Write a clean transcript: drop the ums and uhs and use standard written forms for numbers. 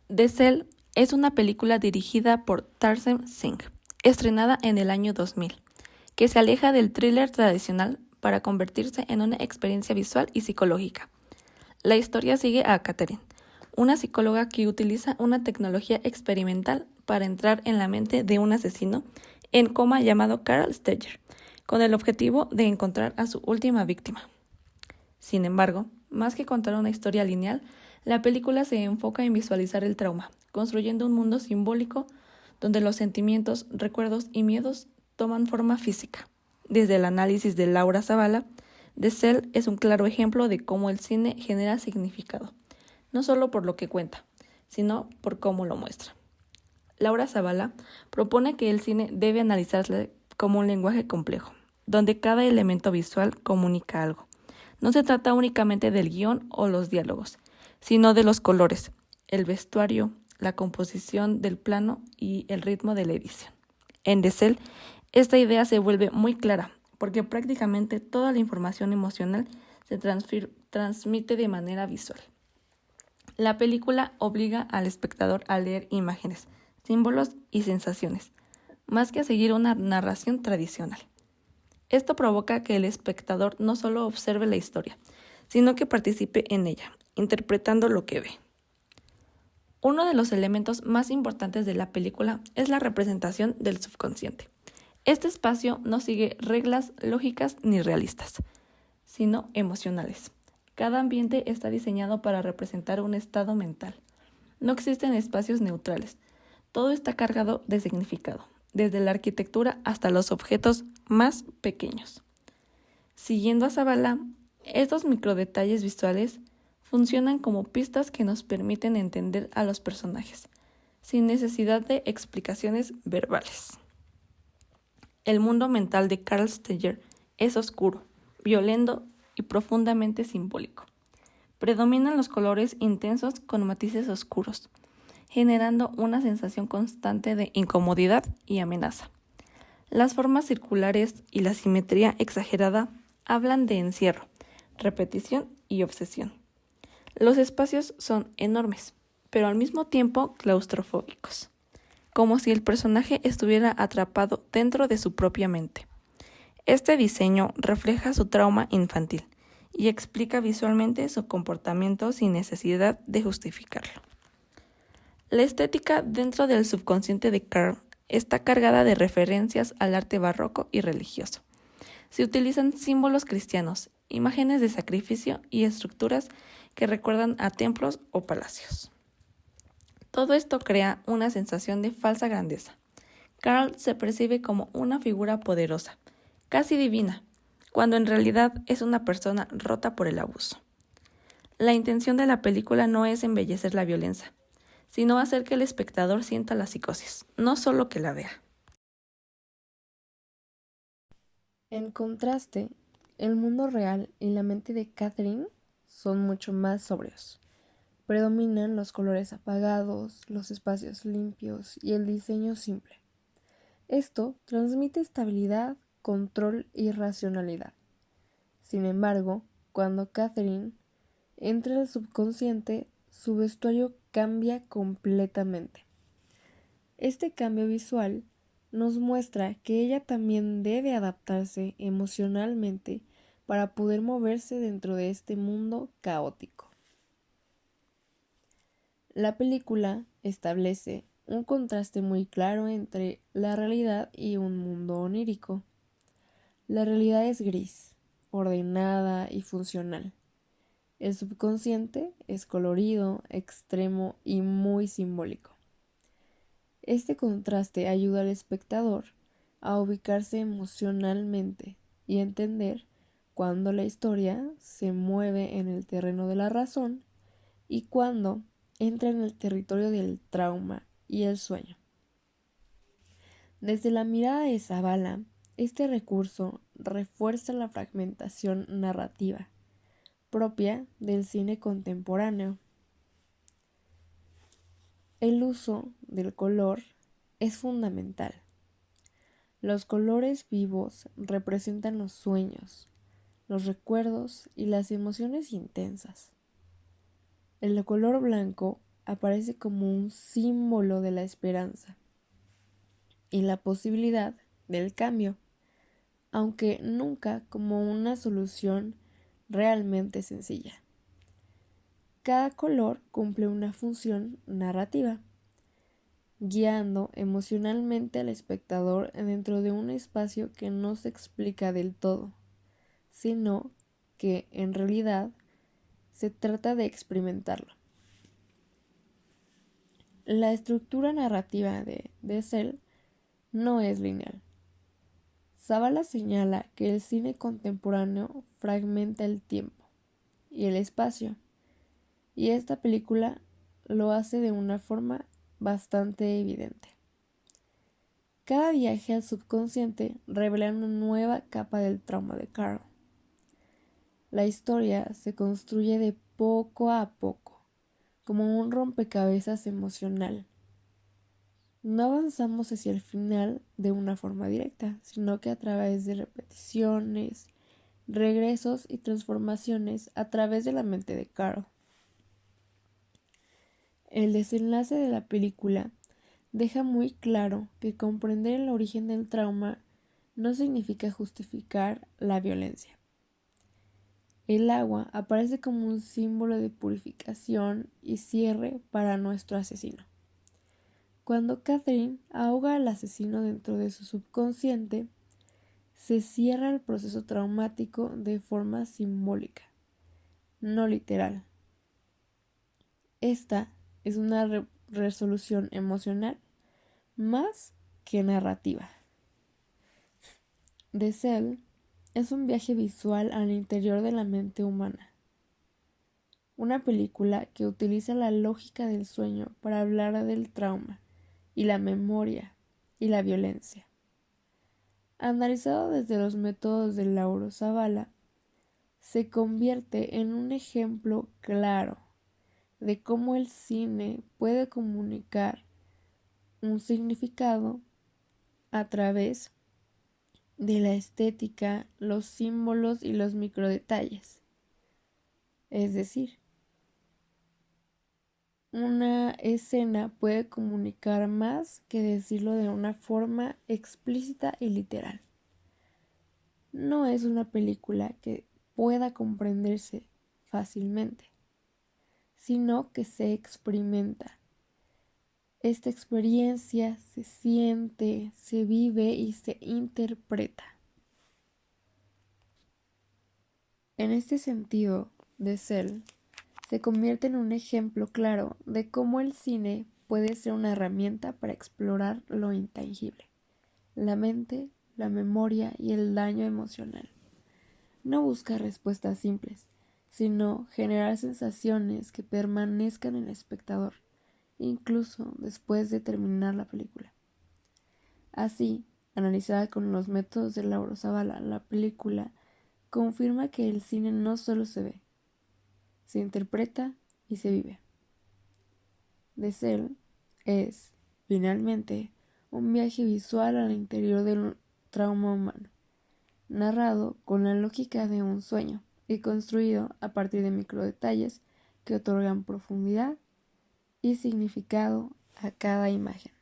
The Cell es una película dirigida por Tarsem Singh, estrenada en el año 2000, que se aleja del thriller tradicional para convertirse en una experiencia visual y psicológica. La historia sigue a Catherine, una psicóloga que utiliza una tecnología experimental para entrar en la mente de un asesino en coma llamado Carl Steger, con el objetivo de encontrar a su última víctima. Sin embargo, más que contar una historia lineal, la película se enfoca en visualizar el trauma, construyendo un mundo simbólico donde los sentimientos, recuerdos y miedos toman forma física. Desde el análisis de Laura Zavala, The Cell es un claro ejemplo de cómo el cine genera significado, no solo por lo que cuenta, sino por cómo lo muestra. Laura Zavala propone que el cine debe analizarse como un lenguaje complejo, donde cada elemento visual comunica algo. No se trata únicamente del guión o los diálogos, sino de los colores, el vestuario, la composición del plano y el ritmo de la edición. En The Cell, esta idea se vuelve muy clara, porque prácticamente toda la información emocional se transmite de manera visual. La película obliga al espectador a leer imágenes, símbolos y sensaciones, más que a seguir una narración tradicional. Esto provoca que el espectador no solo observe la historia, sino que participe en ella, interpretando lo que ve. Uno de los elementos más importantes de la película es la representación del subconsciente. Este espacio no sigue reglas lógicas ni realistas, sino emocionales. Cada ambiente está diseñado para representar un estado mental. No existen espacios neutrales. Todo está cargado de significado, desde la arquitectura hasta los objetos más pequeños. Siguiendo a Zavala, estos microdetalles visuales funcionan como pistas que nos permiten entender a los personajes, sin necesidad de explicaciones verbales. El mundo mental de Carl Steger es oscuro, violento y profundamente simbólico. Predominan los colores intensos con matices oscuros, generando una sensación constante de incomodidad y amenaza. Las formas circulares y la simetría exagerada hablan de encierro, repetición y obsesión. Los espacios son enormes, pero al mismo tiempo claustrofóbicos, como si el personaje estuviera atrapado dentro de su propia mente. Este diseño refleja su trauma infantil y explica visualmente su comportamiento sin necesidad de justificarlo. La estética dentro del subconsciente de Carl está cargada de referencias al arte barroco y religioso. Se utilizan símbolos cristianos, imágenes de sacrificio y estructuras que recuerdan a templos o palacios. Todo esto crea una sensación de falsa grandeza. Carl se percibe como una figura poderosa, casi divina, cuando en realidad es una persona rota por el abuso. La intención de la película no es embellecer la violencia, sino hacer que el espectador sienta la psicosis, no solo que la vea. En contraste, el mundo real y la mente de Catherine son mucho más sobrios. Predominan los colores apagados, los espacios limpios y el diseño simple. Esto transmite estabilidad, control y racionalidad. Sin embargo, cuando Catherine entra al subconsciente, su vestuario cambia completamente. Este cambio visual nos muestra que ella también debe adaptarse emocionalmente para poder moverse dentro de este mundo caótico. La película establece un contraste muy claro entre la realidad y un mundo onírico. La realidad es gris, ordenada y funcional. El subconsciente es colorido, extremo y muy simbólico. Este contraste ayuda al espectador a ubicarse emocionalmente y entender cuándo la historia se mueve en el terreno de la razón y cuándo entra en el territorio del trauma y el sueño. Desde la mirada de Zavala, este recurso refuerza la fragmentación narrativa propia del cine contemporáneo. El uso del color es fundamental. Los colores vivos representan los sueños, los recuerdos y las emociones intensas. El color blanco aparece como un símbolo de la esperanza y la posibilidad del cambio, aunque nunca como una solución realmente sencilla. Cada color cumple una función narrativa, guiando emocionalmente al espectador dentro de un espacio que no se explica del todo, sino que en realidad se trata de experimentarlo. La estructura narrativa de Cell no es lineal. Zavala señala que el cine contemporáneo fragmenta el tiempo y el espacio, y esta película lo hace de una forma bastante evidente. Cada viaje al subconsciente revela una nueva capa del trauma de Carl. La historia se construye de poco a poco, como un rompecabezas emocional. No avanzamos hacia el final de una forma directa, sino que a través de repeticiones, regresos y transformaciones a través de la mente de Carl. El desenlace de la película deja muy claro que comprender el origen del trauma no significa justificar la violencia. El agua aparece como un símbolo de purificación y cierre para nuestro asesino. Cuando Catherine ahoga al asesino dentro de su subconsciente, se cierra el proceso traumático de forma simbólica, no literal. Esta es una resolución emocional más que narrativa. The Cell es un viaje visual al interior de la mente humana. Una película que utiliza la lógica del sueño para hablar del trauma y la memoria y la violencia. Analizado desde los métodos de Lauro Zavala, se convierte en un ejemplo claro de cómo el cine puede comunicar un significado a través de la estética, los símbolos y los microdetalles. Es decir, una escena puede comunicar más que decirlo de una forma explícita y literal. No es una película que pueda comprenderse fácilmente, sino que se experimenta. Esta experiencia se siente, se vive y se interpreta. En este sentido, The Cell se convierte en un ejemplo claro de cómo el cine puede ser una herramienta para explorar lo intangible, la mente, la memoria y el daño emocional. No busca respuestas simples, sino generar sensaciones que permanezcan en el espectador, incluso después de terminar la película. Así, analizada con los métodos de Lauro Zavala, la película confirma que el cine no solo se ve, se interpreta y se vive. The Cell es, finalmente, un viaje visual al interior del trauma humano, narrado con la lógica de un sueño y construido a partir de microdetalles que otorgan profundidad y significado a cada imagen.